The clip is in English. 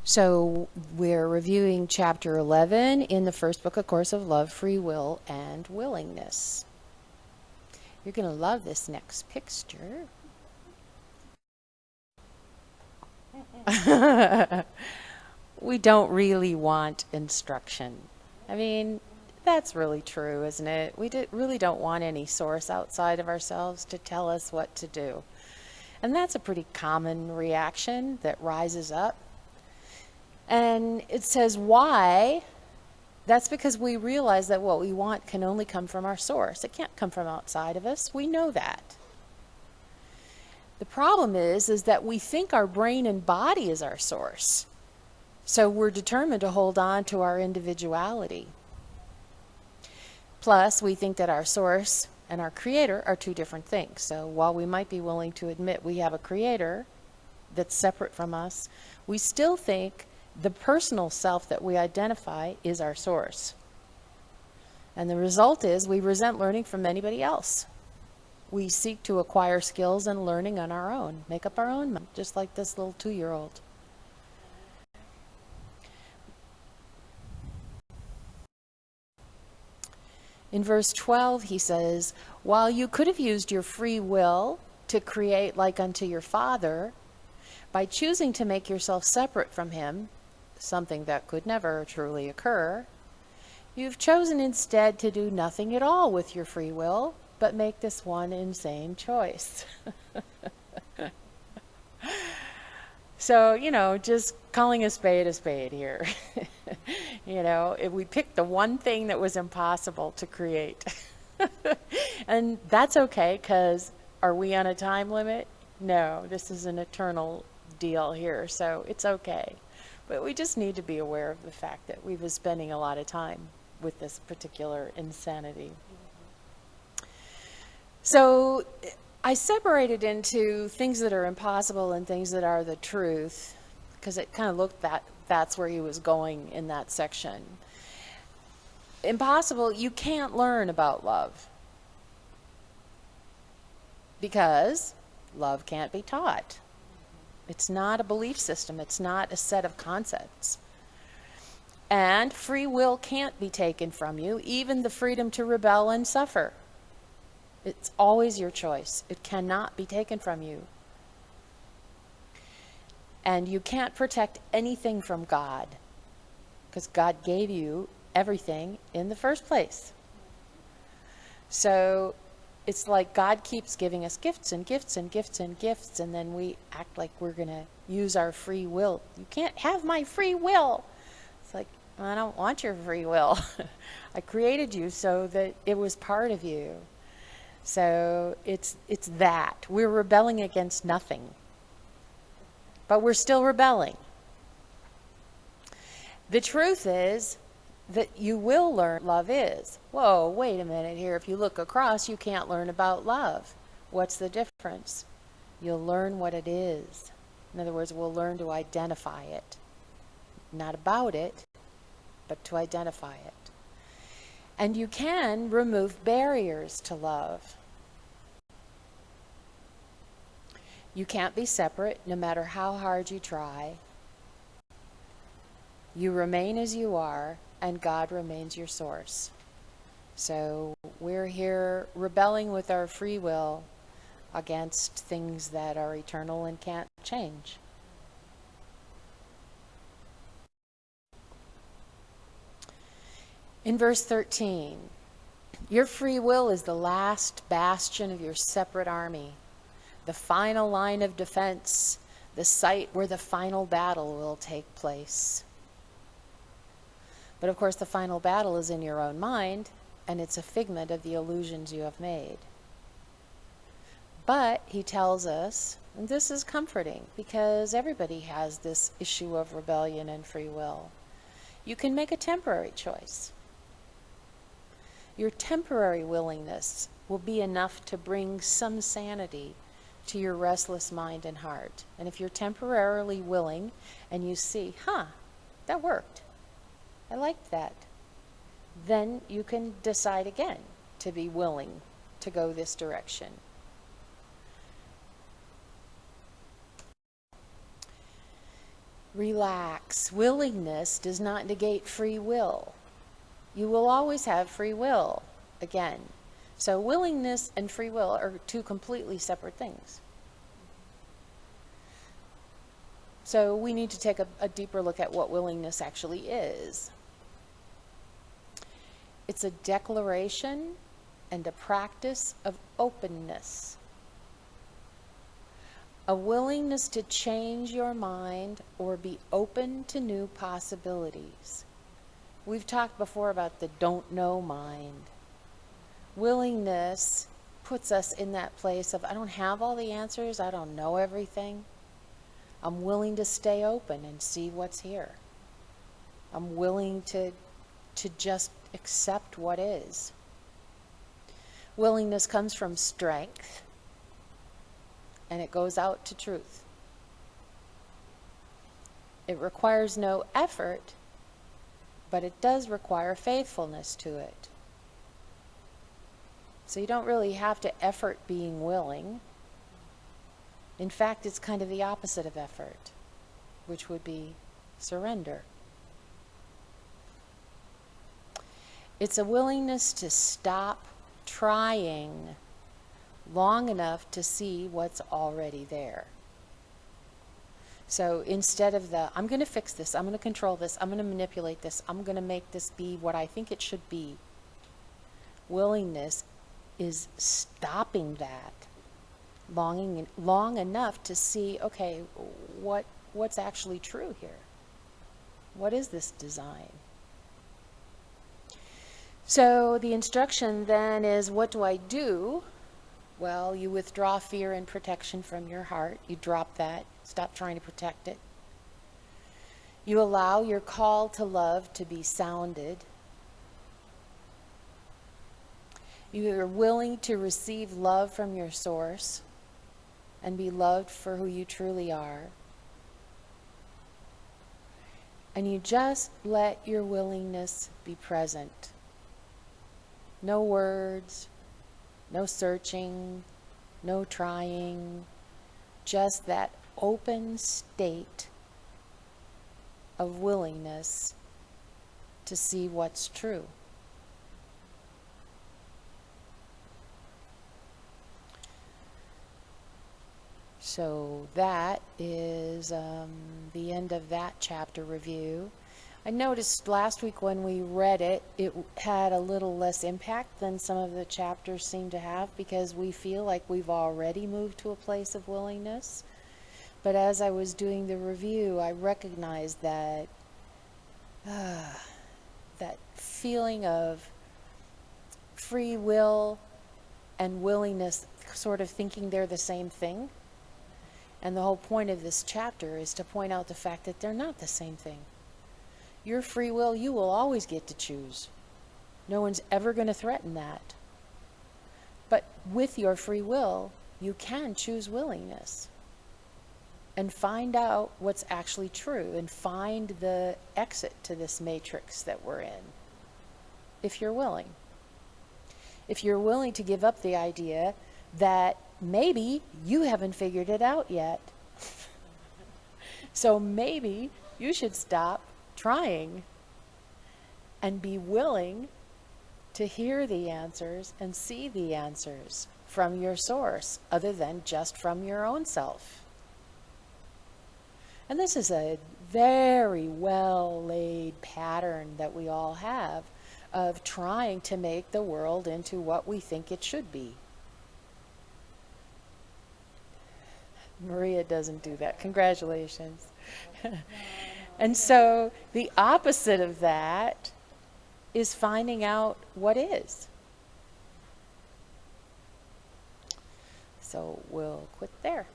So we're reviewing chapter 11 in the first book, A Course of Love, Free Will, and Willingness. You're going to love this next picture. We don't really want instruction. I mean, that's really true, isn't it? We really don't want any source outside of ourselves to tell us what to do. And that's a pretty common reaction that rises up. And it says why? That's because we realize that what we want can only come from our source. It can't come from outside of us. We know that. The problem is that we think our brain and body is our source. So we're determined to hold on to our individuality. Plus, we think that our source and our creator are two different things. So while we might be willing to admit we have a creator that's separate from us, we still think the personal self that we identify is our source. And the result is we resent learning from anybody else. We seek to acquire skills and learning on our own, make up our own mind, just like this little 2-year-old. In verse 12, he says, while you could have used your free will to create like unto your Father, by choosing to make yourself separate from him, something that could never truly occur, you've chosen instead to do nothing at all with your free will, but make this one insane choice. So, just calling a spade here. If we picked the one thing that was impossible to create. And that's okay, because are we on a time limit? No, this is an eternal deal here, so it's okay. But we just need to be aware of the fact that we've been spending a lot of time with this particular insanity. So I separated into things that are impossible and things that are the truth, because it kind of looked that's where he was going in that section. Impossible, you can't learn about love, because love can't be taught. It's not a belief system. It's not a set of concepts. And free will can't be taken from you, even the freedom to rebel and suffer. It's always your choice. It cannot be taken from you. And you can't protect anything from God, because God gave you everything in the first place. So it's like God keeps giving us gifts and gifts and gifts and gifts, and then we act like we're going to use our free will. You can't have my free will. It's like, I don't want your free will. I created you so that it was part of you. So it's that. We're rebelling against nothing. But we're still rebelling. The truth is that you will learn love is. Whoa, wait a minute here. If you look across, you can't learn about love. What's the difference? You'll learn what it is. In other words, we'll learn to identify it. Not about it, but to identify it. And you can remove barriers to love. You can't be separate no matter how hard you try. You remain as you are, and God remains your source. So we're here rebelling with our free will against things that are eternal and can't change. In verse 13, your free will is the last bastion of your separate army, the final line of defense, the site where the final battle will take place. But of course, the final battle is in your own mind, and it's a figment of the illusions you have made. But he tells us, and this is comforting, because everybody has this issue of rebellion and free will. You can make a temporary choice. Your temporary willingness will be enough to bring some sanity to your restless mind and heart. And if you're temporarily willing and you see, that worked, I liked that, then you can decide again to be willing to go this direction. Relax. Willingness does not negate free will. You will always have free will, again. So willingness and free will are two completely separate things. So we need to take a deeper look at what willingness actually is. It's a declaration and a practice of openness. A willingness to change your mind or be open to new possibilities. We've talked before about the don't know mind. Willingness puts us in that place of, I don't have all the answers, I don't know everything. I'm willing to stay open and see what's here. I'm willing to just accept what is. Willingness comes from strength, and it goes out to truth. It requires no effort, but it does require faithfulness to it. So you don't really have to effort being willing. In fact, it's kind of the opposite of effort, which would be surrender. It's a willingness to stop trying long enough to see what's already there. So instead of I'm going to fix this, I'm going to control this, I'm going to manipulate this, I'm going to make this be what I think it should be, willingness is stopping that long enough to see, okay, what's actually true here? What is this design? So the instruction then is, what do I do? Well, you withdraw fear and protection from your heart. You drop that. Stop trying to protect it. You allow your call to love to be sounded. You are willing to receive love from your source and be loved for who you truly are. And you just let your willingness be present. No words, no searching, no trying, just that open state of willingness to see what's true. So that is the end of that chapter review. I noticed last week when we read it, it had a little less impact than some of the chapters seem to have, because we feel like we've already moved to a place of willingness. But as I was doing the review, I recognized that that feeling of free will and willingness, sort of thinking they're the same thing. And the whole point of this chapter is to point out the fact that they're not the same thing. Your free will, you will always get to choose. No one's ever going to threaten that. But with your free will, you can choose willingness and find out what's actually true and find the exit to this matrix that we're in, if you're willing. If you're willing to give up the idea that maybe you haven't figured it out yet. So maybe you should stop trying and be willing to hear the answers and see the answers from your source, other than just from your own self. And this is a very well laid pattern that we all have of trying to make the world into what we think it should be. Maria doesn't do that. Congratulations. And so the opposite of that is finding out what is. So we'll quit there.